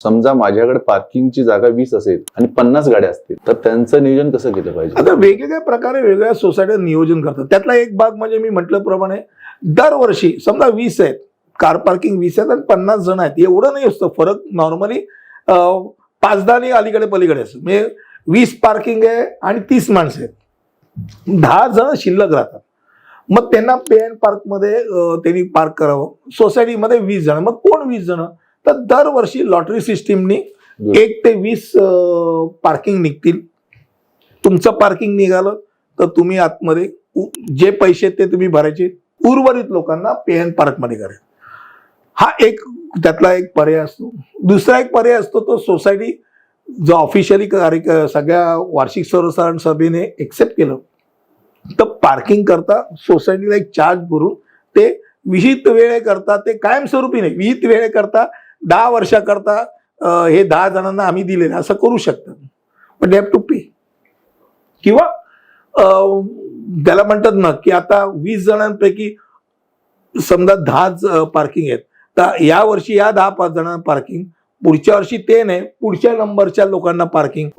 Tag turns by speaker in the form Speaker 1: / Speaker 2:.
Speaker 1: समजा माझ्याकडे पार्किंगची जागा 20 असेल आणि 50 गाड्या असतील, तर त्यांचं नियोजन कसं केलं पाहिजे?
Speaker 2: आता वेगवेगळ्या प्रकारे वेगळ्या सोसायट्या नियोजन करतात. त्यातला एक भाग म्हणजे मी म्हटल्याप्रमाणे दरवर्षी समजा 20 आहेत, कार पार्किंग 20 आहेत आणि 50 जण आहेत, एवढं नाही असतं फरक. नॉर्मली 5-10 आणि अलीकडे पलीकडे असतं. म्हणजे 20 पार्किंग आहे आणि 30 माणसं आहेत, 10 जण शिल्लक राहतात. मग त्यांना पे अँड पार्कमध्ये त्यांनी पार्क करावं. सोसायटीमध्ये 20 जण, मग कोण 20 जण? तर दरवर्षी लॉटरी सिस्टीमनी 1 ते 20 पार्किंग निघतील. तुमचं पार्किंग निघालं तर तुम्ही आतमध्ये जे पैसे ते तुम्ही भरायचे, उर्वरित लोकांना पे अँड पार्कमध्ये करायचं. हा एक त्यातला एक पर्याय असतो. दुसरा एक पर्याय असतो तो सोसायटी जो ऑफिशियली सगळ्या वार्षिक सर्वसाधारण सभेने एक्सेप्ट केलं, तर पार्किंग करता सोसायटीला एक चार्ज भरून ते विहित वेळेकरता, ते कायमस्वरूपी नाही, विहित वेळेकरता 10 वर्षाकरता हे 10 जणांना आम्ही दिलेलं असं करू शकतात. पण दे हॅव टू पे. किंवा त्याला म्हणतात ना की आता 20 जणांपैकी समजा 10 पार्किंग आहेत, तर या वर्षी या 10-5 जणांना पार्किंग, पुढच्या वर्षी ते नाही, पुढच्या नंबरच्या लोकांना पार्किंग.